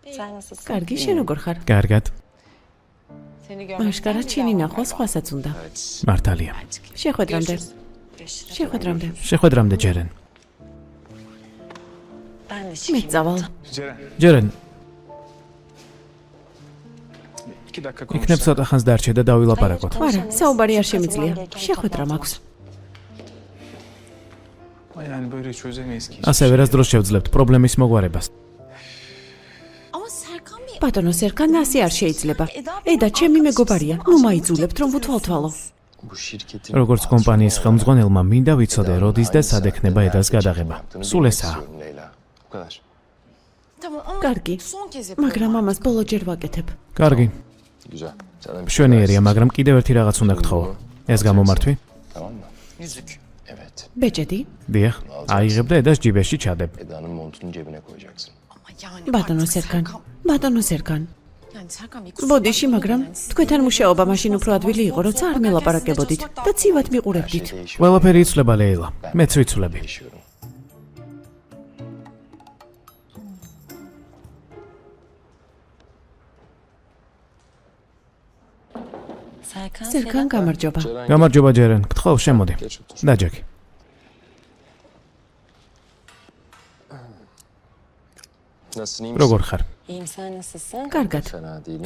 კარგი, შენ როგორ ხარ? კარგად. მაშკარად შენი ნახვა სხვასაც უნდა. მართალია. შეხვედრამდე ჯერენ. მე წავალ. ჯერენ. იქნებ ცოტა ხანს დარჩე და დავილაპარაკოთ. არა, საუბარი არ შემიძლია. შეხვედრა მაქვს. ასე ვერასდროს შევძლებთ პრობლემის მოგვარებას. ბატონო სერკან, ასე არ შეიძლება. ედა, ჩემი მეგობარია. ნუ მაიძულებთ რომ ვუთვალთვალო. როგორც კომპანიის ხელმძღვანელმა მინდა ვიცოდე, როდის და სად ექნება ედას გადაღება. სულ ესაა. კარგი, მაგრამ ამას ბოლოჯერ ვაკეთებ. კარგი. მშვენიერია, მაგრამ კიდევ ერთი რაღაც უნდა გთხოვო. ეს გამომართვი? ბეჭედი? დიახ, აიღებ და ედას ჯიბეში ჩადებ. ბატონო სერკან. ბოდიში, მაგრამ თქვენთან მუშაობა მაშინ უფრო ადვილი იყო, როცა არ მელაპარაკებოდით და ცივად მიყურებდით. ყველაფერი იცვლება, ლეილა. მეც ვიცვლები. სერკან, გამარჯობა. გამარჯობა ჯერენ. გთხოვ, შემოდი. დაჯექი. როგორ ხარ? კარგად.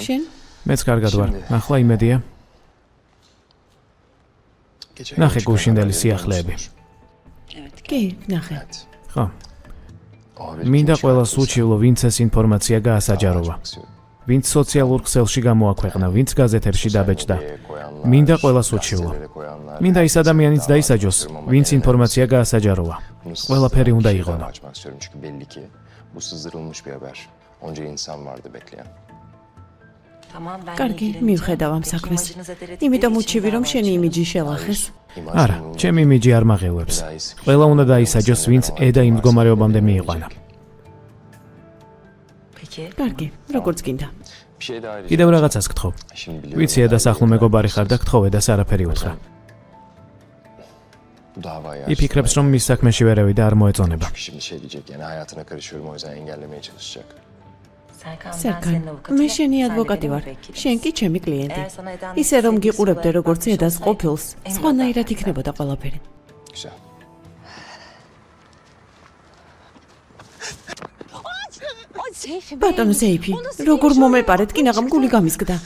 შენ? მეც კარგად ვარ. ახლა იმედია. ნახე გუშინდელი სიახლეები. კი, ნახე. ხო. მინდა ყველას უჩივლო, ვინც ეს ინფორმაცია გაასაჯაროვა. ვინც სოციალურ ქსელში გამოაქვეყნა, ვინც გაზეთებში დაბეჭდა. მინდა ყველას უჩივლო. მინდა ის ადამიანიც დაისაჯოს, ვინც ინფორმაცია გაასაჯაროვა. ყველაფერი უნდა იღონო. Bu sızdırılmış bir haber. Onca insan vardı bekleyen. კარგი, მივხედავ ამ საქმეს. იმიტომ უჩივი რომ შენი იმიჯი შელახეს. არა, ჩემი იმიჯი არ მაღელვებს. ყველა უნდა დაისაჯოს, ვინც ედა იმ მდგომარეობამდე მიიყვანა. კარგი, როგორც გინდა. კიდევ რაღაცას გთხოვ. ვიცი ედას ახლო მეგობარი ხარ და გთხოვ ედას არაფერი უთხრა. იფიქრებს რომ მის საქმეში ვერავი და არ მოეწონება. სერკან, მე შენი ადვოკატი ვარ. შენ კი ჩემი კლიენტი. ისე რომ გიყურებდე როგორც ედას ყოფილს, სხვანაირად იქნებოდა ყველაფერი. ბატონო სეიფი, როგორ მომეპარეთ, კინაღამ გული გამისგდა.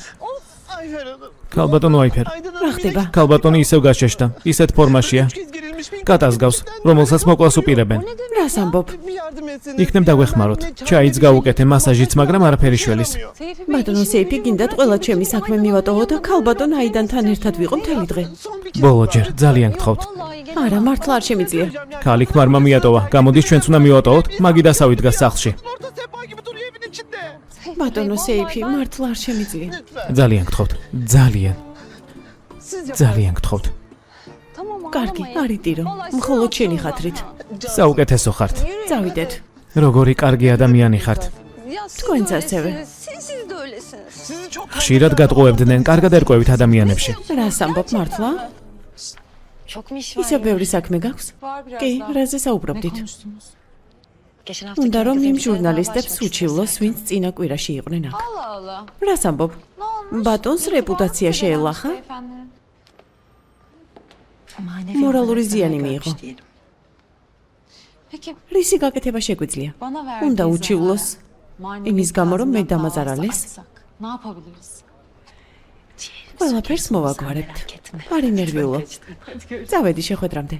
ქალბატონო აიფერ. რა ხდება? ქალბატონი ისევ გაშეშდა, ისეთ ფორმაშია. კატას რომელსაც მოკლას უპირებენ. რას ამბობ? იქნებ დაგვეხმაროთ. ჩაიც გავუკეთე, მასაჟიც, მაგრამ არაფერი შველის. ბატონო სეიფი, გინდათ ყველა ჩემი საქმე მივატოვო და ქალბატონ აიდანთან ერთად ვიყო მთელი დღე. ბოლოჯერ, ძალიან გთხოვთ. არა, მართლა არ შემიძლია. ქალი ქმარმა მიატოვა, გამოდის ჩვენც უნდა მივატოვოთ, მაგი დასავით დგას სახლში. ბატონო სეიფი, მართლა არ შემიძლია. ძალიან გთხოვთ. ძალიან გთხოვთ. კარგი, არიტირო. მხოლოდ შენი ხათრით. საუკეთესო ხართ. წავიდეთ. როგორი კარგი ადამიანი ხართ. თქვენც ასევე. ხშირად გატყუებდნენ, კარგად ერკვევით ადამიანებში. რას ამბობ მართლა? ისე ბევრი საქმე გაქვს? კი, რაზე საუბრობდით? უნდა რომ იმ ჟურნალისტებს უჩივლოს, ვინც წინა კვირაში იყვნენ აქ. რას ამბობ? ბატონს რეპუტაცია შეელახა? მორალური ზიანი მიიღო. რისი გაკეთება შეგვიძლია? უნდა უჩივლოს იმის გამო, რომ მე დამაზარალეს. ყველაფერს მოვაგვარებთ. არ ინერვიულო. წავედი შეხვედრამდე.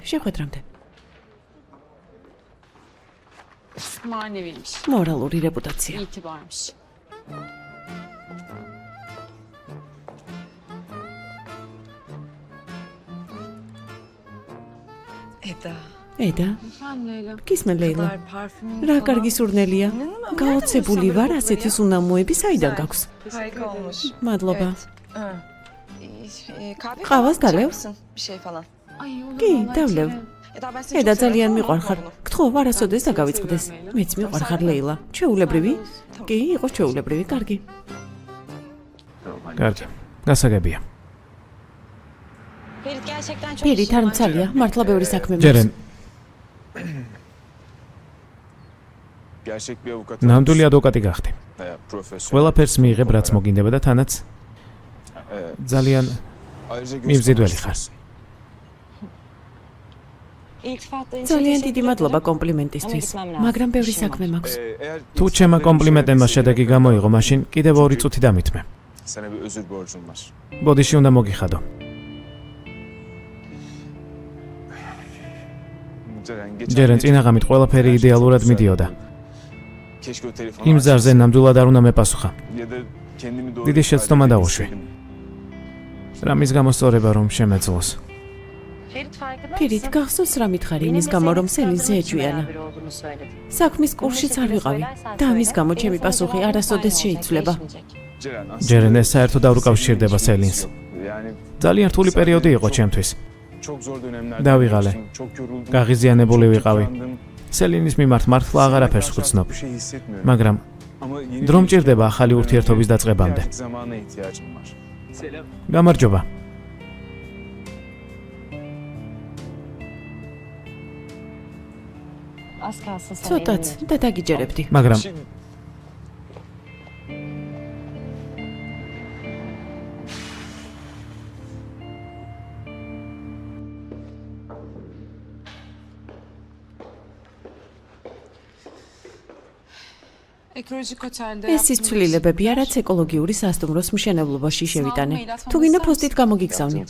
მორალური რეპუტაცია. ედა? გისმენ ლეილა? რა კარგი სურნელია. გაოცებული ვარ, ასეთი სუნამოები საიდან გაქვს? მადლობა. ყავას დალევ? კი, დავლევ. ედა ძალიან მიყვარხარ. გთხოვ, არასოდეს დაგავიწყდეს. მეც მიყვარხარ ლეილა. ჩვეულებრივი? კი, იყო ჩვეულებრივი, კარგი. კარგი, გასაგებია. პირით არ მცალია, მართლა ბევრი საქმე მაქვს. ჯერენ. ნამდვილი ადვოკატი გახდი. ყველაფერს მიიღებ, რაც მოგინდება და თანაც ძალიან მიბზიდველი ხარ. ძალიან დიდი მადლობა კომპლიმენტისთვის, მაგრამ ბევრი საქმე მაქვს. თუ ჩემმა კომპლიმენტებმა შედეგი გამოიღო, მაშინ კიდევ 2 წუთი დამითმე. ბოდიში უნდა მოგიხადო. ჯერენ წინაღამით ყველაფერი იდეალურად მიდიოდა. იმ ზარზე ნამდვილად არ უნდა მეპასუხა. დიდი შეცდომა დაუშვი. რამის გამოსწორება რომ შემეძლოს. ფირით, გახსოვს რა მითხარი იმის გამო, რომ სელინზე ეჭვიანა. საქმის კურსშიც არ ვიყავი და ამის გამო ჩემი პასუხი არასოდეს შეიცვლება. ჯერენ ეს საერთოდ არ უკავშირდება სელინს. ძალიან რთული პერიოდი იყო ჩემთვის. დავიღალე. გაღიზიანებული ვიყავი. სელინის მიმართ მართლა აღარაფერს ვგრძნობ. მაგრამ დრო მჭირდება ახალი ურთიერთობის დაწყებამდე. გამარჯობა. ცოტაც და დაგიჯერებდი. მაგრამ ეს ის ცვლილებებია, რაც ეკოლოგიური სასტუმროს მშენებლობაში შევიტანე. თუ გინდა პოსტით გამოგიგზავნი.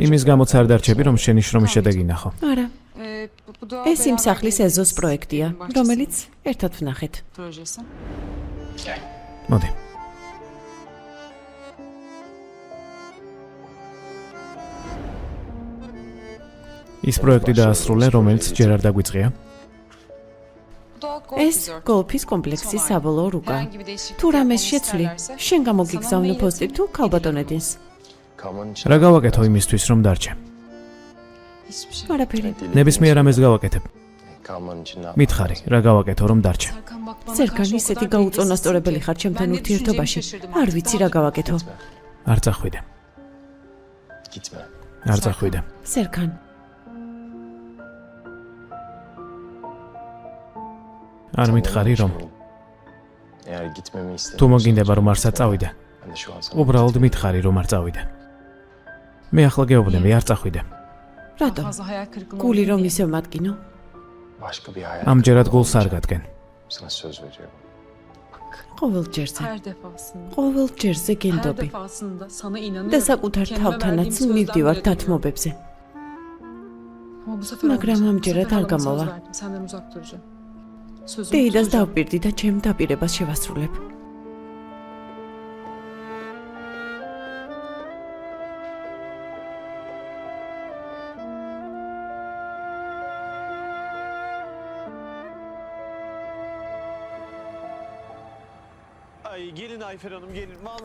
იმის გამოც არ დარჩები, რომ შენი შრომის შედეგი ნახო. არა. ეს იმ სახლის ეზოს პროექტია, რომელიც ერთად ვნახეთ. მოდი. ის პროექტი დაასრულე, რომელიც ჯერ არ დაგვიწყია. ეს გოლფის კომპლექსის საბოლოო რუკა. თუ რამეს შეცვლი, შენ გამოგიგზავნე პოსტით თუ ქალბატონედინს. რა გავაკეთო იმისთვის, რომ დარჩე? არაფერი. ნებისმიერ რამეს გავაკეთებ. მითხარი, რა გავაკეთო, რომ დარჩე? სერგან, ისეთი გაუწონასწორებელი ხარ ჩემთან ურთიერთობაში. არ ვიცი რა გავაკეთო. არ წახვიდე. არ წახვიდე. სერგან. არ მითხარი, რომ თუ მოგინდება, რომ არ საწავიდე. უბრალოდ მითხარი, რომ არ წავიდე. მე ახლა გეუბნები, არ წახვიდე. რატო? გული რომ ისევ მატკინო? ამჯერად გულს არ გადგენ. ყოველ ჯერზე გენდობი. და საკუთარ თავთანაც მივდივარ დათმობებზე. მაგრამ ამჯერად არ გამოვა. დეიდას დავპირდი და ჩემ დაპირებას შევასრულებ.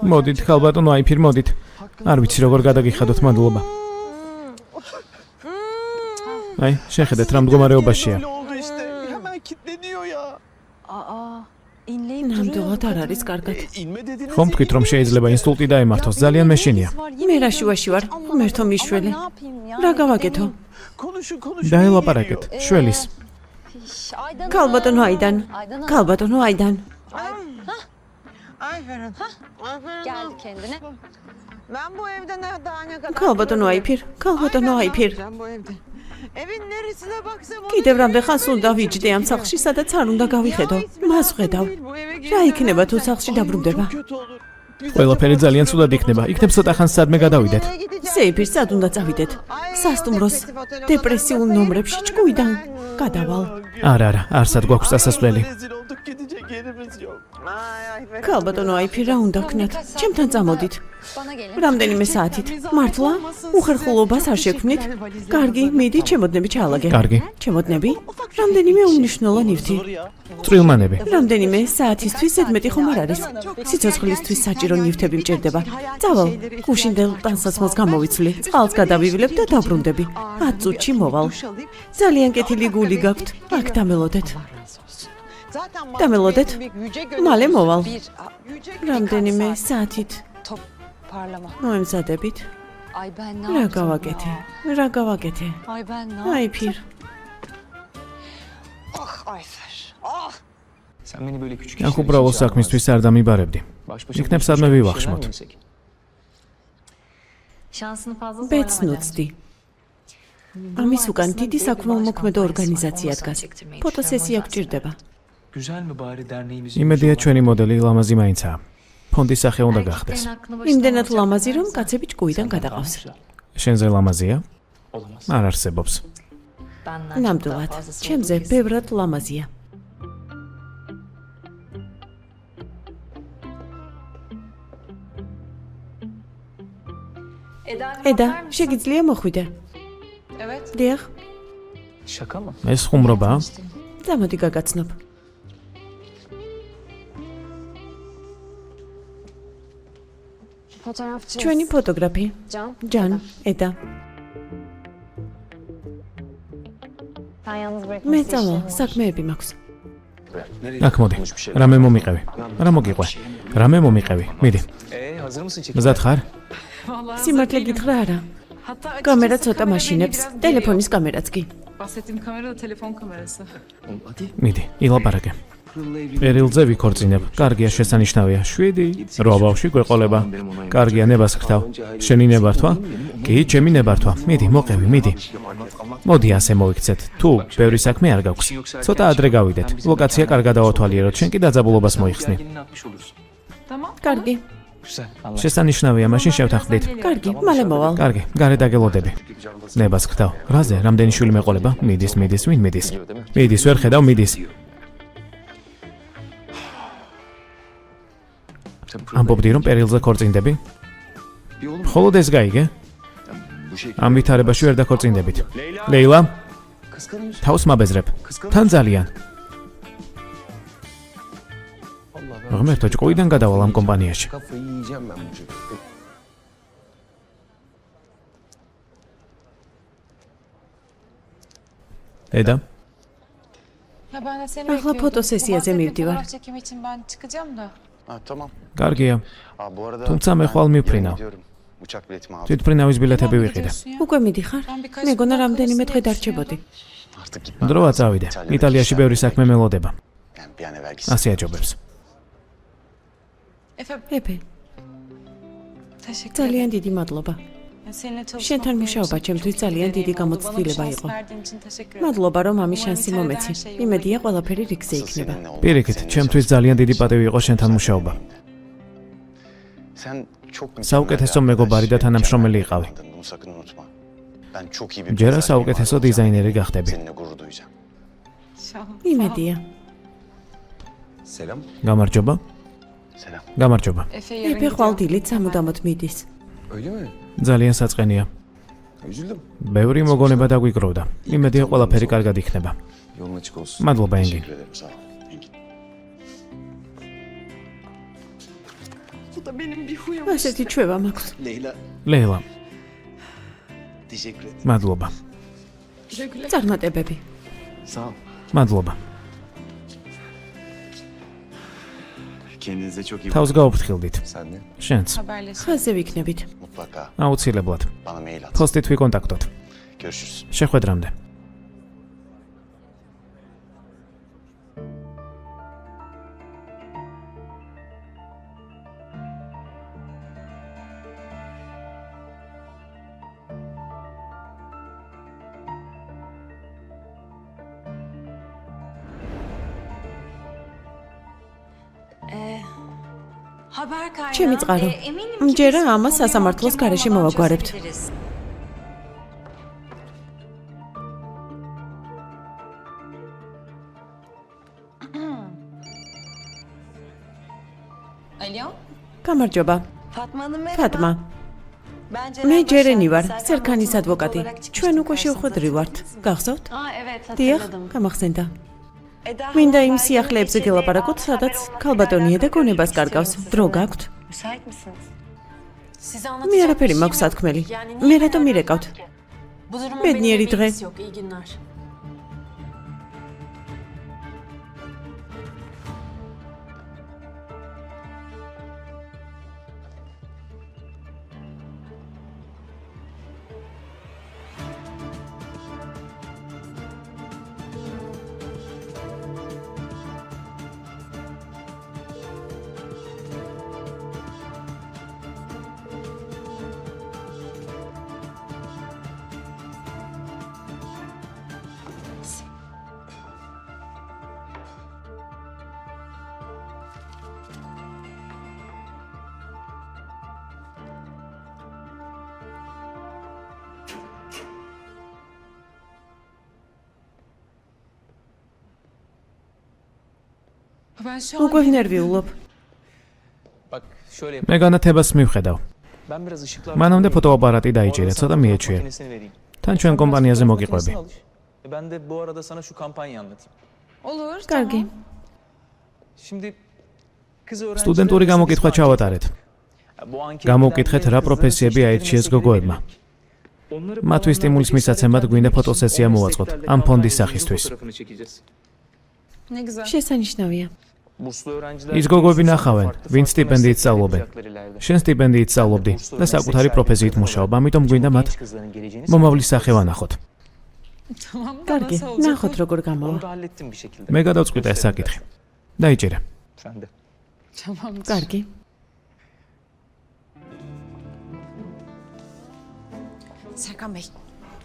მოდით, ხალბატონო აიფირ, მოდით. არ ვიცი როგორ გადაგიხადოთ, მადლობა. აი, შეხედეთ რა მდგომარეობაშია. ნამდვილად არ არის კარგად. ხომ თქვით, რომ შეიძლება ინსტულტი დაემართოს, ძალიან მეშინია. მე რა შუაში ვარ, ღმერთო მიშველი. რა გავაკეთო? დაელაპარაკეთ, შველის. ქალბატონო აიდან. ქალბატონო აიდან. Geldi kendine. Ben bu evde daha ne kadar... ქალბატონო აიფირ, ქალბატონო აიფირ. Ben bu evde. Evin neresine baksam... კიდევ რამდენ ხანს უნდა ვიჯდე ამ სახლში, სადაც არ უნდა გავიხედო. მას ვხედავ. რა იქნება თუ სახლში დაბრუნდება? ყველაფერი ძალიან ცუდად იქნება. იქნებ ცოტა ხანს სადმე გადავიდეთ. სეიფირს სად უნდა წავიდეთ? სასტუმროს დეპრესიულ ნომრებში ჭკუიდან გადავალ. არა, არსად გვაქვს დასასვლელი. ქალბატონო აიფირ, რა უნდა ვქნათ? ჩემთან წამოდით. Bana gelin. რამდენიმე საათით. მართლა? უხერხულობას არ შექმნით? კარგი, მიდი, ჩემოდნები ჩაალაგე. კარგი. ჩემოდნები? რამდენიმე უმნიშვნელო ნივთი. წვრილმანები. რამდენიმე საათისთვის ზედმეტი ხომ არ არის. სიცოცხლისთვის საჭირო ნივთები მჭირდება. წავალ, გუშინდელ ტანსაცმელს გამოვიცვლი, წყალს გადავივლებ და დაბრუნდები. 10 წუთში მოვალ. ძალიან კეთილი გული გაქვთ. აქ დამელოდეთ. დამელოდეთ. მალე მოვალ. რამდენიმე საათით Parlama. მოემზადებით. Ay ben ne რა yaptım გავაკეთე? ya? რა გავაკეთე? Ay ben ne აიფირ. Ah Ayfer, ah! აქ უბრალოდ საქმისთვის არ დამიბარებდი. იქნებ სადმე ვივახშმოთ. ბედს ნუცდი. ამის უკან დიდი საქველმოქმედო ორგანიზაცია დგას. ფოტოსესია გჭირდება. იმედია ჩვენი მოდელი ლამაზი მაინცაა. ფონდის სახე უნდა გახდეს. იმდენად ლამაზი რომ კაცები ჭკუიდან გადაყავს. შენზე ლამაზია? არ არსებობს. ნამდვილად, ჩემზე ბევრად ლამაზია. eda, შეგიძლია მოხვიდე? დიახ, ეს ხუმრობაა? გამოდი გაგაცნობ. ჩვენი ფოტოგრაფი, ჯან, eda. მე წავალ, საქმეები მაქვს. აქ მოდი. რამე მომიყევი. რა მოგიყვე? რამე მომიყევი. მიდი. მზად ხარ? სიმართლე გითხრა არა. კამერა ცოტა მაშინებს, ტელეფონის კამერაც კი. Bahsettiğim kamera da telefon kamerası. მიდი, ილაპარაკე. პერილზე ვიქორწინებ. კარგია, შესანიშნავია. 7, 8 ბავშვი გვეყოლება. კარგია, ნებას ხრთავ. შენი ნებართვა? კი, ჩემი ნებართვა. მიდი, მოყევი, მიდი. მოდი ასე მოიქცეთ. თუ ბევრი საქმე არ გაქვს, ცოტა ადრე გავიდეთ. ლოკაცია კარგად დავათვალიეროთ. შენ კი დაძაბულობას მოიხსნი. კარგი, შესანიშნავია, მაშინ შევთანხმდით. კარგი, მალე მოვალ. კარგი, გარე დაგელოდები. ნებას ხრთავ. რაზე? რამდენი შვილი მეყოლება? მიდის, ვინ მიდის? მიდის, ვერ ხედავ, მიდის. ამბობდი რომ პერილზე ქორწინდები? მხოლოდ ეს გაიგე? ამ ვითარებაში ვერ დაქორწინდებით. ლეილა? თავს მაბეზრებ. თან ძალიან. ღმერთო, ჭკუიდან გადავალ ამ კომპანიაში. eda? ახლა ფოტოსესიაზე მივდივარ. კარგია. თუმცა მე ხვალ მივფრინავ. თვითფრინავის ბილეთები ვიყიდე. უკვე მიდიხარ? მეგონა რამდენიმე დღე დარჩებოდი. დროა წავიდე. იტალიაში ბევრი საქმე მელოდება. ასე აჯობებს. ეფე, ძალიან დიდი მადლობა. შენთან მუშაობა ჩემთვის ძალიან დიდი გამოცდილება იყო. მადლობა რომ ამის შანსი მომეცი. იმედია ყველაფერი რიგზე იქნება. პირიქით, ჩემთვის ძალიან დიდი პატივი იყო შენთან მუშაობა. საუკეთესო მეგობარი და თანამშრომელი იყავი. ჯერა საუკეთესო დიზაინერი გახდები. იმედია. გამარჯობა. გამარჯობა. ეფე ხვალ დილით სამუდამოდ მიდის. ძალიან საწყენია. ბევრი მოგონება დაგვიკროვდა. იმედია ყველაფერი კარგად იქნება. მადლობა, ენგი. ასეთი ჩვევა მაქვს. ლეილა. მადლობა. წარმატებები. მადლობა. თავს გაუფრთხილდით. შენც. ხაზზე ვიქნებით. აუცილებლად. ფოსტით ვიკონტაქტოთ. შეხვედრამდე. ჩემი წყარო. ჯერა ამას სასამართლოს გარეშე მოვაგვარებთ. გამარჯობა. ფატმა. მე ჯერენი ვარ, სერქანის ადვოკატი. ჩვენ უკვე შევხვედრი ვართ. გახსოვთ? დიახ, გამახსენდა. მინდა იმ სიახლეებზე გელაპარაკოთ, სადაც ქალბატონია და გონებას კარგავს. დრო გაქვთ? მე არაფერი მაქვს სათქმელი. მე რატომ მირეკავთ? ბედნიერი დღე. Ben şu უკვე an ნერვიულობ. Bak şöyle yap. მე განათებას მივხედავ. Ben biraz ışıklar. მანამდე ფოტოაპარატი დაიჭირე, Orada ცოტა sana მიეჩვიე. makinesini vereyim. თან ჩვენ კომპანიაზე Biraz მოგიყვები. makinesini al. Ben de bu arada sana şu kampanyayı anlatayım. olur. კარგი. Şimdi kız öğrenciler სტუდენტური გამოკითხვა ჩავატარეთ. Bu anketlerden გამოვკითხეთ რა kızların პროფესიები seçtikleri აირჩიეს meslekleri გოგოებმა. belirledik. Onları მათთვის სტიმულის მისაცემად გვინდა ფოტოსესია მოვაწყოთ ამ ფონდის სახისთვის. fotoğrafını çekeceğiz. Ne güzel. შესანიშნავია. Burslu öğrenciler ის გოგოები ნახავენ, ვინც სტიპენდიით სწავლობენ. meslekler ileride. შენ სტიპენდიით სწავლობდი და საკუთარი პროფესიით მუშაობ, ამიტომ გვინდა მათ Genç kızların geleceğini მომავლის სახე ვანახოთ. Tamam da კარგი, nasıl olacak? ნახოთ როგორ გამოვა. Onu da hallettim bir şekilde. მე გადავწყვიტე ეს საკითხი. დაიჭირე. Sen de. Tamamdır. კარგი. Serkan Bey,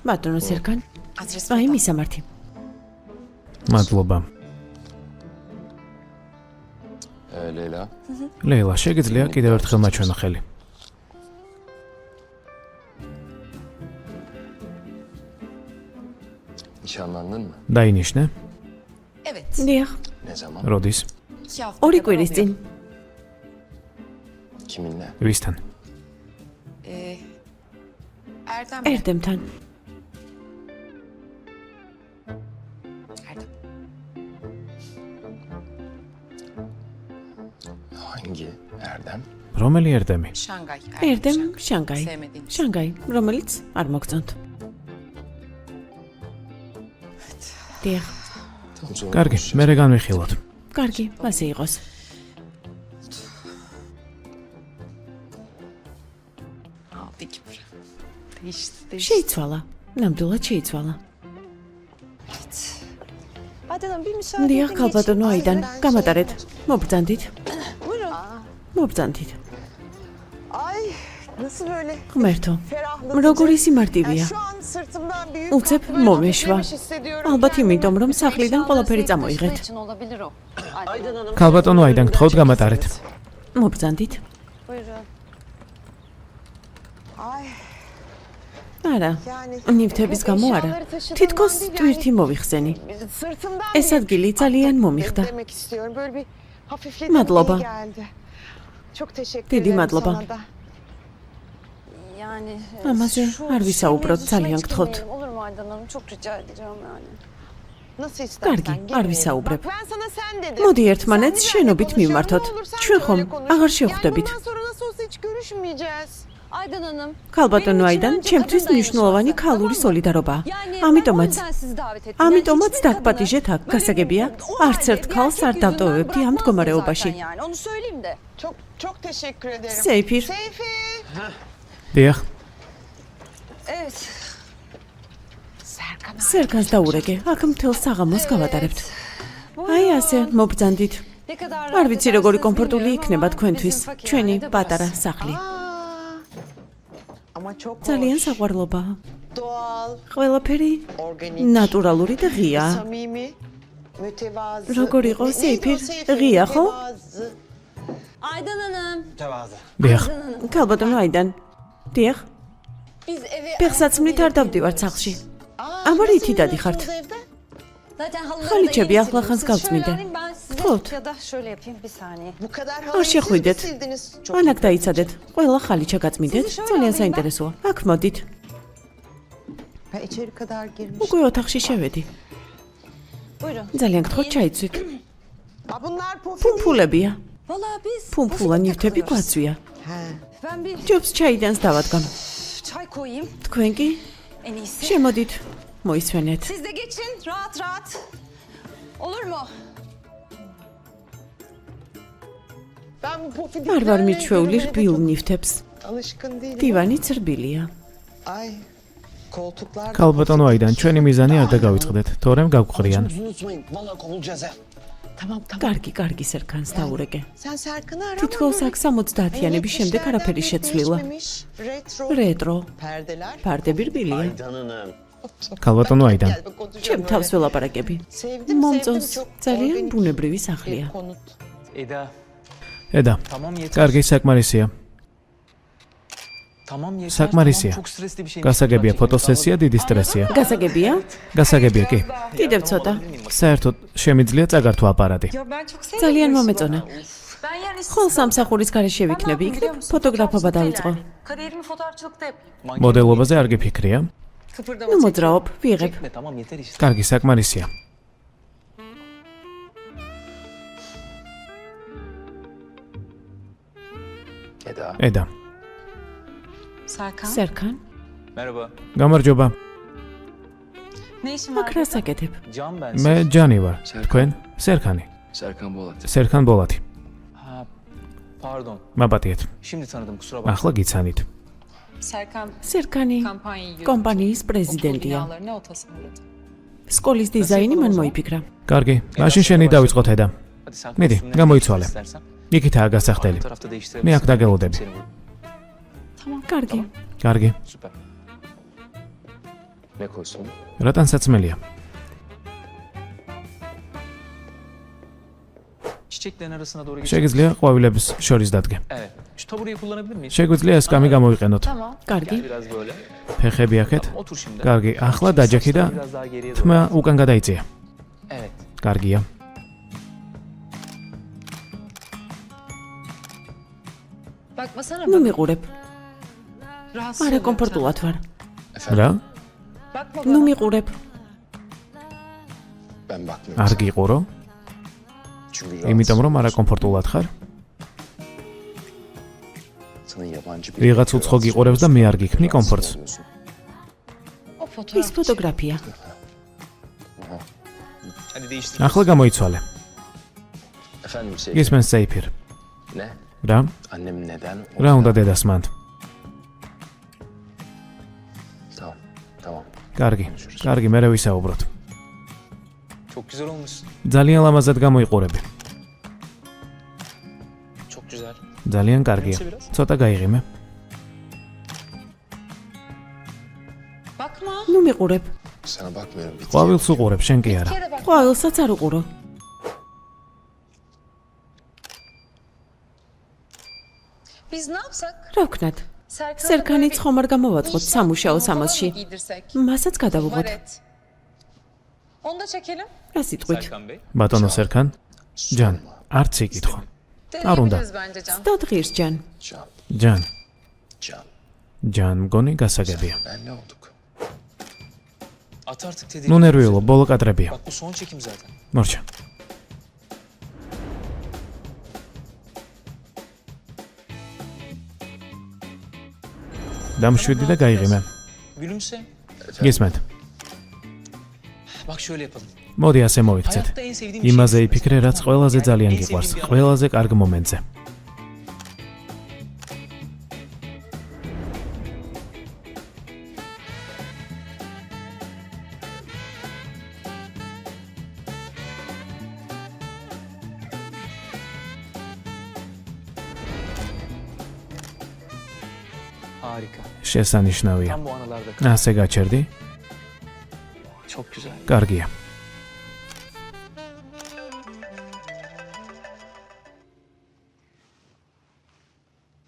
ბატონო სერგან, adres აი burada. მისამართი. მადლობა. Leyla, ლეილა, შეგიძლია კიდევ ერთხელ მაჩვენო ხელი. nişanlandın mı? დაინიშნე? Evet, დიახ, Ne zaman? როდის? 2 hafta ორი kadar კვირის oluyor. წინ. Kiminle? ვისთან? Erdem. ერდემთან. Erdem. Hangi Erdem? რომელი ერდემი? Şangay. ერდემ Şangay. შანგაი. Sevmediğim. შანგაი, რომელიც არ მოგწონთ. დიახ, Tamam, sonra კარგი, konuşacağız. მე განვიხილოთ. კარგი, ასე იყოს. Aldı gibi. Değişti. შეიცვალა. ნამდვილად შეიცვალა. Aydan bir müsaade დიახ, edin, ქალბატონო geçin. აიდან, Ben გამატარეთ. მობრძანდით. Buyurun. მობრძანდით. Ay nasıl böyle ღმერთო, ferahlatıcı. როგორი Yani სიმარტივია. şu an sırtımdan büyük უცებ böyle მომეშვა. hafiflemiş hissediyorum ალბათ kendimi. იმიტომ, რომ სახლიდან ყველაფერი წამოიღეთ. için olabilir o. Aydan Hanım. ქალბატონო აიდან, გთხოვთ გამატარეთ. მობრძანდით. Buyurun. Ay არა, yani. ნივთების გამო არა. eşyaları taşıdığımdan თითქოს değil, yani ტვირთი მოვიხსენი. Sırtımdan ეს ადგილი ძალიან მომიხდა. demek istiyorum. Böyle bir hafifledim Madloba. iyi geldi. Çok teşekkür Dedi ederim madloba. sana da. Yani Amazı, şu harbi şey saubrot, mevzusuna ძალიან hiç გთხოვთ. girmeyelim, olur mu Aydan Hanım? Çok rica edeceğim yani. Nasıl istersen. კარგი, არ girmeyelim. ვისაუბრებ. Bak, ben sana sen dedim. მოდი ერთმანეთს Sen შენობით benimle მივმართოთ. konuşalım, ne olur sen ჩვენ ხომ şöyle konuş. აღარ Yani შევხვდებით. bundan sonra nasıl olsa hiç görüşmeyeceğiz. Aydan Hanım. ქალბატონო benim için აიდან, önce ჩემთვის kadın მნიშვნელოვანი dayanışması, ქალური tamam mı? სოლიდარობაა. Yani ამიტომაც ben o yüzden sizi davet ettim. ამიტომაც hiçbir kadını დაგპატიჟეთ აქ. böyle გასაგებია, o არც halde ერთ bir ქალს erkek არ დავტოვებდი yüzünden ამ bırakmazdım მდგომარეობაში. zaten yani, onu söyleyeyim de. Çok teşekkür ederim. Seyfir. Seyfi. დიახ, Evet. Serkan. სერგანს დაურეგე, აქ მთელ საღამოს გავატარებთ. აი ასე, მობრძანდით. Ne kadar არ vicი როგორი edersiniz კომფორტული bilmiyorum იქნება ama თქვენთვის, bizim fakir ჩვენი ailede პატარა burası. სახლი. Ama çok ძალიან hoş. საყვარლობაა. Doğal, ყველაფერი organik, ნატურალური და ღია. samimi, mütevazı. Როგორ იყო, Neydi o Seyfir? Seyfir? ღია ხო? Mütevazı. Aydan Hanım. დიახ, ქალბატონო აიდან. დიახ, Biz eve ფეხსაცმლით არ დავდივართ სახლში. Aa, Ama nasıl riti de yürüyorsunuz dihart. evde? zaten halıları ხალიჩები da ახლა ხანს Siz გავწმინდე. şöyle alayım, ben size Gotov. ya da şöyle yapayım bir saniye. Bu kadar არ halıyı siz mi შეხვიდეთ. sildiniz? Çok ანაკ დაიცადეთ. ყველა ხალიჩა გაწმინდეთ. Sizi şöyle ძალიან alayım საინტერესოა. აქ მოდით. Ben içeri kadar girmiş. უკვე ოთახში შევედი. Buyurun. ძალიან გთხოვთ ჩაიცვით. Aa, bunlar pufin. ფუმფულებია. Vallahi biz ფუმფულა bufete ნივთები takılıyoruz. გვაწვია. He. Ben bir ჯობს ჩაიდანს დავადგამ. çay koyayım თქვენ კი en iyisi. შემოდით. მოისვენეთ. Siz de geçin rahat rahat. Olur mu? Ben bu არ pufidiklerle ვარ მიჩვეული yürümeye de რბილ çok ნივთებს. alışkın değilim. დივანი წრბილია. Ay. Koltuklar. da ქალბატონო აიდან, ჩვენი მიზანი არ დაგავიწყდეთ, თორემ გავგყრიან. Unutmayın. Vallahi kovulacağız ha. Tamam tamam. კარგი, კარგი სერგანს დაურეგე. Sen Serkan'ı ara. თითქოს აქ 70-იანების შემდეგ არაფერი შეცვლილა. Retro. რეტრო. Perdeler. ფარდები რბილია. Aydan Hanım. ქალბატონო აიდან, Gel bak konuşalım. ჩემ თავს ველაპარაკები. Sevdim მომწონს. sevdim çok. ძალიან organik ბუნებრივი bir სახლია. konut. Eda ედა, tamam yeter. კარგი საკმარისია. Tamam yeter. საკმარისია. Çok stresli bir şey. გასაგებია ფოტოსესია დიდი სტრესია. გასაგებია? გასაგებია კი. კიდევ ცოტა. საერთოდ შემიძლია წაგართვა აპარატი. Ya ben çok seviyorum. ძალიან მომეწონა. Ben yani ხოლ სამსახურის გარეშე ვიქნები, იქნებ ფოტოგრაფობა დავიწყო. kariyerimi fotoğrafçılıkta yapayım. მოდელობაზე არ გიფიქრია? Kıpırdama. ნუ მოძრაობ, ვიღებ. Çekme, tamam yeter işte. კარგი, საკმარისია. Eda. Serkan. Serkan, Merhaba. გამარჯობა. Ne işin var? აქ რას აკეთებ? Can ben. მე ჯანი ვარ. Serkan. თქვენ? სერქანი. Serkan Bolat. სერქან ბოლათი. Ha, pardon. მაპატიეთ. Şimdi tanıdım kusura bakma. ახლა გიცანით. Serkan სერქანი kampanyayı yürüttü. კომპანიის Okul პრეზიდენტია. binalarını o tasarladı. სკოლის დიზაინი მან მოიფიქრა. კარგი, მაშინ შენი დავიწყოთ ედა. Hadi sen Medi, kostümleri გამოიცვალე. değiştir istersen. იქითაა Arka გასახდელი. tarafta değiştirebilirsin. მე აქ დაგელოდები. Seni bul. კარგი. კარგი. Süper. Ne kostümü? რა ტანსაცმელია? Çiçeklerin arasına doğru geç. შეგიძლია ყვავილებს შორის დადგე. Evet. Şu tabureyi kullanabilir miyiz? შეგვიძლია ეს კამი გამოიყენოთ. Tamam. კარგი. Gel biraz böyle. ფეხები აქეთ. Tamam, otur şimdi. კარგი, ახლა დაჯექი და Biraz daha geriye doğru. თმა უკან გადაიწია. Evet. კარგია. Bakmasana ნუ bak. მიყურებ. Rahatsız არა oluyorum კომფორტულად ვარ. რა? sen. Bakma ნუ bana. მიყურებ. Ben bakmıyorum. არ გიყურო? Çünkü იმიტომ რომ არა კომფორტულად ხარ? Sana yabancı bir ვიღაც უცხო გიყურებს და მე არ გიქმნი კომფორტს. O ის fotoğraf. ფოტოგრაფია. Hadi değiştir. ახლა გამოიცვალე. Efendim şey. გისმენს საიფირ. Ne? რა? Annem neden? რა უნდა დედას მანდ? Tamam. Tamam. კარგი. კარგი, მე ვისაუბროთ. Çok güzel olmuşsun. ძალიან ლამაზად გამოიყურები. Çok güzel. ძალიან კარგია. Gülümse biraz. ცოტა გაიღიმე. Bakma. ნუ მიყურებ. Sana bakmıyorum. Bitti. ყვავილს უყურებ, შენ კი არა. Kere bak. ყვავილსაც არ უყურო. Biz ne yapsak? რა ვქნათ? Serkan'a სერქანიც ხომ არ გამოვაწყოთ სამუშაო სამოსში. giydirsek. მასაც გადავუღოთ. Baret. Onu da çekelim. რა სიტყვით? Serkan Bey. ბატონო სერქან? ჯან, არც იკითხო. არ უნდა. Deneyebiliriz bence Can. დადღირს ჯან. Can. ჯან, Can. ჯან, მგონი გასაგებია. Ben ne olduk? At artık ნუ tedirgin. ნერვიულო, ბოლო კადრებია. Bak bu son çekim zaten. მორჩა. დამშვიდი და გაიღიმე. Gülümse. გისმენთ. Bak şöyle yapalım. მოდი ასე მოიქცეთ. Hayatta en sevdiğim bir იმაზე şey. იფიქრე, რაც ყველაზე ძალიან გიყვარს, ყველაზე კარგ მომენტზე. Harika. შესანიშნავია. Tam bu anılarda kal. ასე გაჩერდი? Çok güzel. კარგია.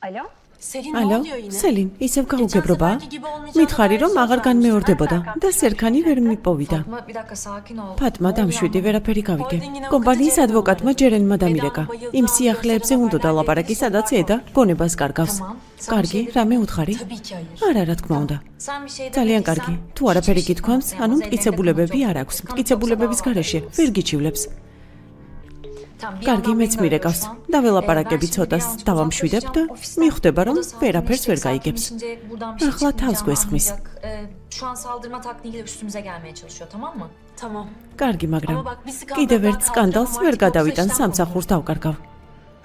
Alo? Selin ალო, სელინ, ისევ გაუგებრობა? მითხარი რომ აღარ განმეორდებოდა და სერქანი ვერ მიპოვიდა. Bir dakika sakin ol. ფატმა დამშვიდი, ვერაფერი გავიგე. კომპანიის ადვოკატმა ჯერენმა დამირეკა. იმ სიახლეებზე უნდა დალაპარაკი, სადაც ედა გონებას კარგავს. კარგი, რამე უთხარი? Tabii ki hayır. არა, რა თქმა უნდა. Sen bir şey ძალიან demediysen, კარგი. თუ არაფერი გითქვამს, ანუ მტკიცებულებები არ აქვს. მტკიცებულებების გარეშე ვერ გიჩივლებს. Tamam, bir კარგი, yandan მეც beni მირეკავს. arıyorsan, დაველაპარაკები ben ცოტას, şimdi დავამშვიდებ და ofisten. მიხვდება, რომ O da sakin ვერაფერს ვერ işleri გაიგებს. sakinleşince buradan bir şey ახლა თავს çıkmayacağını გვესხმის. anlayacak. Şu an saldırma taktiğiyle üstümüze gelmeye çalışıyor, tamam mı? Tamam. კარგი, მაგრამ Ama bak bir skandal კიდევ ერთ daha სკანდალს kaldıralım, ვერ artık yoksa გადავიტან işten სამსახურს დავკარგავ.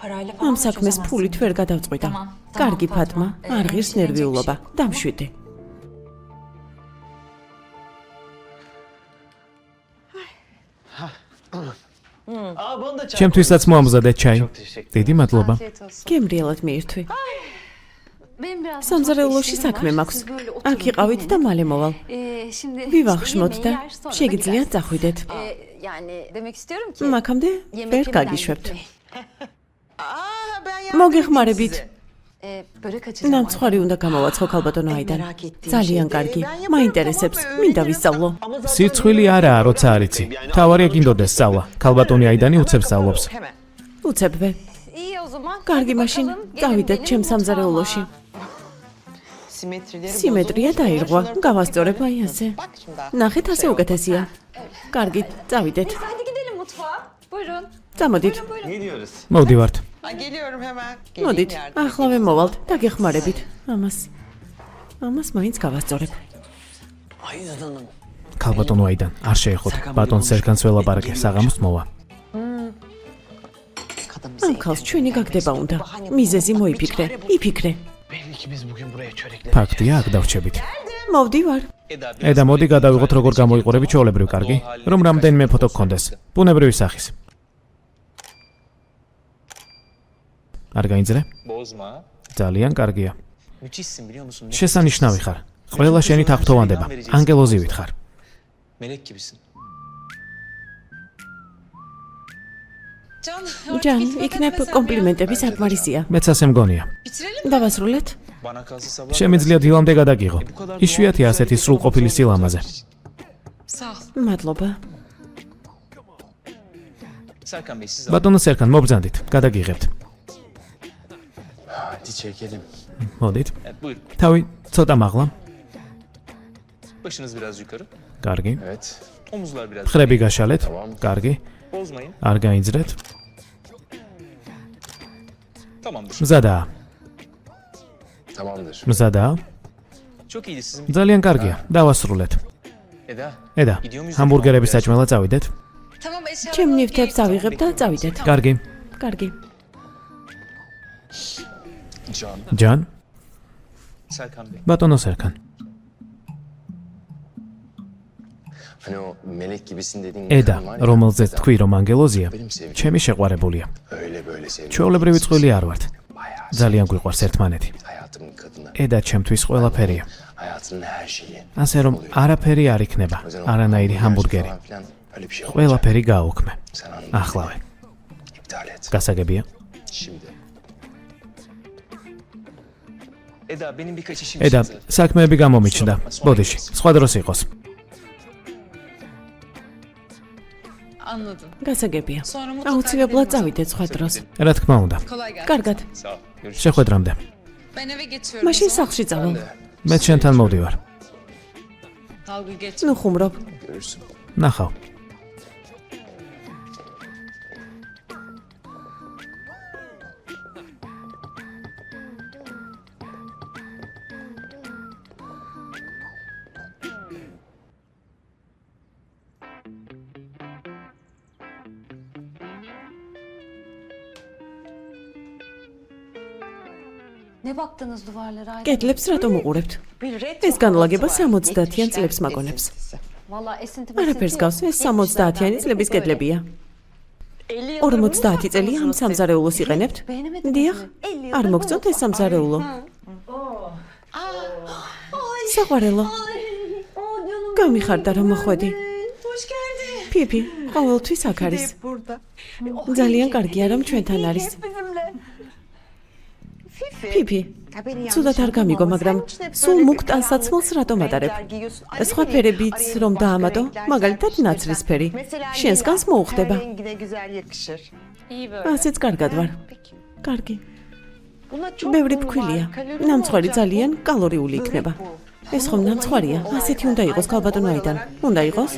Parayla falan ამ da საქმეს çözemezsin. ფულით ვერ გადავწყვიტა. Tamam, კარგი, Fatma. ფატმა, არ ღირს endişelenecek bir ნერვიულობა. şey. დამშვიდი. Aa bana da çay. ჩემთვისაც მოამზადეთ ჩაი. Çok teşekkür. დიდი მადლობა. გემრიელად მიირთვი. Benim biraz სამზარეულოში საქმე მაქვს. აქ იყავით და მალე მოვალ. Şimdi ვივახშმოთ და შეგიძლიათ წახვიდეთ. Yani demek istiyorum ki მაქამდე ვერ yemek yemeden გაგიშვებთ. gitmeyin. Aa, ben yardım edeyim მოგეხმარებით. size. ნამცხვარი უნდა გამოვაცხო ქალბატონო აიდან. ძალიან კარგი. მაინტერესებს, მინდა ვისწავლო. სირცხვილი არაა, როცა არ იცი. თავარია გინდოდეს სწავლა. ქალბატონი აიდანი უცებ სწავლობს. უცებვე. კარგი, მაშინ წავიდეთ ჩემ სამზარეულოში. სიმეტრია დაირღვა. გავასწორებ აი ასე. ნახეთ, ასე უკეთესია. კარგი, წავიდეთ. Hadi gidelim mutfağa. Buyurun. წამოდით. Gidiyoruz. მოვდივართ. Geliyorum hemen. მოდით, ახლავე მოვალთ და გეხმარებით. ამას მაინც გავასწორებ. Aydan'ın. ქალბატონო აიდან არ შეეხოთ. ბატონ სერგანს ველაპარაკე, საღამოს მოვა. ამ ქალს ჩვენი გაგდება უნდა. მიზეზი მოიფიქრე. იფიქრე. Belli ki biz bugün buraya çörekler. ფაქტია, აქ დავჩებით. მოვდივარ. ედა, მოდი გადავიღოთ როგორ გამოიყურები ჩვეულებრივ, კარგი? რომ რამდენიმე ფოტო გქონდეს. ბუნებრივი სახის. არ გაინძრე? Bozma. ძალიან კარგია. Müthişsin biliyor musun? შესანიშნავი ხარ. ყველა შენი თაფთოვანდება. ანგელოზივით ხარ. Melek gibisin. ჯან, იქნებ კომპლიმენტები საკმარისია. მეც ასე მგონია. დავასრულეთ. Bana kalsa sabah. შემიძლია დილამდე გადაგიღო. იშვიათია ასეთი სრულყოფილი სილამაზე. მადლობა. Serkan Bey siz ბატონო სერგან, მობრძანდით. გადაგიღებთ. Hadi çekelim. მოდით. Evet, buyurun. თავი ცოტა მაღლა. Başınız biraz yukarı. კარგი. Evet. Omuzlar biraz. ხრები გაშალეთ. კარგი. Bozmayın. არ გაინძრეთ. Tamamdır. მზადაა. Tamamdır. მზადაა. Çok iyiydi sizin. ძალიან კარგია. დავასრულეთ. Eda. ედა, ჰამბურგერების საჭმელად წავიდეთ. Tamam eşyalarımı ჩემ ნივთებს ავიღებ და წავიდეთ. კარგი. კარგი. Can. ჯან, Serkan Bey. ბატონო სერგან. Hani o melek gibisin dediğin ედა, kadın var ya, რომელზეც Eda. თქვი რომ ანგელოზია, Benim sevgilim. ჩემი შეყვარებულია. Öyle böyle sevgilim. ჩვეულებრივი წყვილი არ ვართ. Bayağı ძალიან გვიყვარს ერთმანეთი. hayatımın kadını. ედა ჩემთვის ყველაფერია. Hayatının her şeyi. ასე რომ არაფერი არ იქნება, O yüzden o არანაირი hamburger ჰამბურგერი. falan filan öyle bir şey olmayacak. ყველაფერი გააუქმე. Sen anladın. ახლავე. İptal et. გასაგებია? Şimdi. Eda benim birkaç işim ედა, çıktı. საქმეები გამომიჩნდა. ბოდიში, სხვა დროს იყოს. Anladım. გასაგებია. Sonra mutlaka აუცილებლად gidelim o წავიდეთ სხვა დროს. რა თქმა უნდა. zaman. Kolay gelsin. კარგად. Sağ ol. Görüşürüz. შეხვედრამდე. Ben eve geçiyorum. მაშინ o zaman. სახლში წავალ. მეც შენთან მოვდივარ. Dalga geç. ნუ ხუმრობ. Görürsün. ნახავ. Ne baktınız duvarlara? Aydan? კედლებს რატომ უყურებთ? Bir retro ეს განლაგება havası var. 70-იან Yetmişler წლებს მაგონებს. esintisi. Valla esinti არაფერს გავს, ეს 70-იანი წლების კედლებია. 50 yıldır 50 წელი ამ სამზარეულოს იყენებთ? დიახ, არ მოგწონთ ეს სამზარეულო? საყვარელო. გამიხარდა რომ მოხვედი. ფიფი, ყოველთვის აქ არის. burada. ძალიან კარგია რომ ჩვენთან არის. ფიფი, ცუდად არ გამიგო, მაგრამ სულ მუქ ტანსაცმელს რატომ ატარებ? სხვა ფერებიც რომ დაამატო, მაგალითად ნაცრისფერი. შენს განს მოუხდება. Rengine güzel yakışır. İyi böyle. ასეც კარგად ვარ. კარგი. Buna çok ბევრი un var, ფქვილია. kalori ნამცხვარი olacak. ძალიან კალორიული იქნება. ეს ხომ ნამცხვარია? ასეთი უნდა იყოს ქალბატონო აიდან. უნდა იყოს?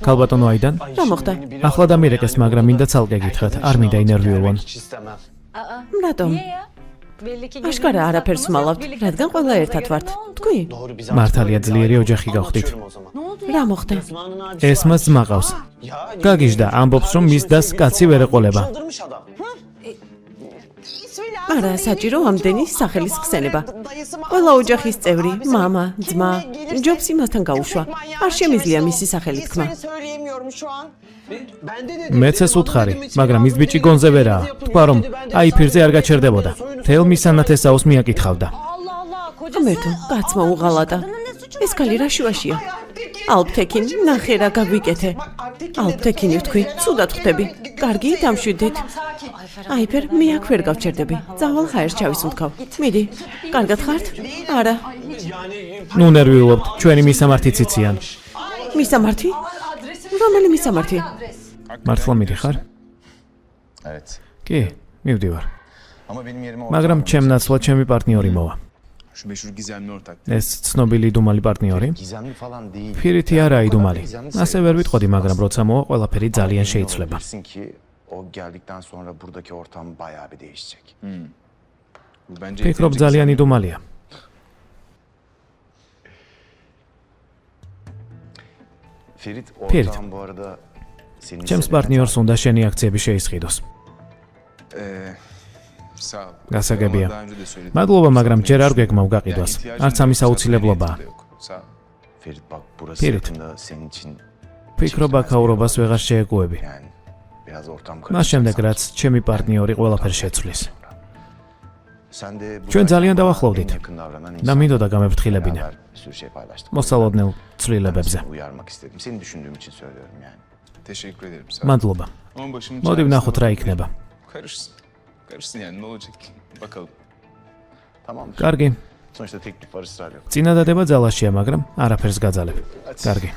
ქალბატონო აიდან? რა მოხდა? ახლა დამირეკეს, მაგრამ მინდა ცალკე გითხრათ, არ მინდა ინერვიულვან. Hiç istemem. რატომ? Niye ya? Belli ki აშკარა არაფერს ვმალავთ, რადგან ყველა ერთად ვართ. თქვი? Doğru biz მართალია ძლიერი ოჯახი გავხდით. Anlatıyorum o zaman. რა მოხდა? Osman'ın abisi ეს მას მაღავს. Ya, გაგიჟდა, ამბობს რომ მის დას კაცი ვერ ეყოლება. çıldırmış adam. არა, საჭირო ამდენი სახელის ხსენება. ყველა ოჯახის წევრი, მამა, ძმა, ჯობს იმასთან გაუშვა. არ შემიძლია მისი სახელი თქვა. Söyleyemiyorum şu an. მეც ეს უთხარი, მაგრამ ის ბიჭი გონზე ვერაა. თქვა რომ აი ფირზე არ გაჩერდებოდა. თელ მის ანათესაოს მიაკითხავდა. ამერთო, კაცმა უღალატა. ეს ქალი რა შუაშია? ალფთექინ, ნახე რა გაგვიკეთე. ალფთექინი ვთქვი, ცუდად ხვდები. კარგი, დამშვიდით. აიფერ, მე აქ ვერ გავჩერდები. წავალ ჰაერს ჩავისუნთქავ. მიდი. კარგად ხართ? არა. ნუ ნერვიულობთ, ჩვენი მისამართიც იციან. მისამართი? რომელი მისამართი? მართლა მიდიხარ? Evet. კი, მივდივარ. Ama benim yerime მაგრამ ჩემ ნაცვლად ჩემი პარტნიორი მოვა. şu meşhur gizemli ortak. ეს ცნობილი იდუმალი პარტნიორი. Gizemli falan değil. ფირითი არა იდუმალი. ასე ვერ ვიტყოდი, მაგრამ როცა მოვა, ყველაფერი ძალიან შეიცვლება. Bilirsin ki o geldikten sonra buradaki ortam bayağı bir değişecek. Bu bence ფიქრობ ძალიან იდუმალია. Ferit Ferit. ortağım bu arada senin ჩემს პარტნიორს უნდა შენი აქციები შეისყიდოს. Sağ ol. გასაგებია. Daha önce de söyledim. მადლობა, მაგრამ ჯერ არ გეკმავ გაყიდვას. არც ამის აუცილებლობაა. Sağ ol. Ferit bak burası Ferit. yakında senin için ფიქრობ აქაურობას ვეღარ შეეგუები. yani biraz ortam მას შემდეგ რაც ჩემი პარტნიორი ყველაფერს შეცვლის. Sen de bu ჩვენ ძალიან en დავახლოვდით yakın davranan და insan. მინდოდა გამევფრთხილებინე Beraber bir sürü şey paylaştık. მოსალოდნელ Ben de ცვლილებებზე. seni uyarmak istedim. Seni düşündüğüm için söylüyorum yani. Teşekkür ederim. Sağ ol. მადლობა. Ama başımın მოდი çaresine ვნახოთ რა bakayım. იქნება. Karışsın. Karışsın yani ne olacak ki? Bakalım. Tamam. კარგი. Sonuçta teklif var, ısrar yok. წინადადება ძალაშია, მაგრამ არაფერს გაძალებ. კარგი.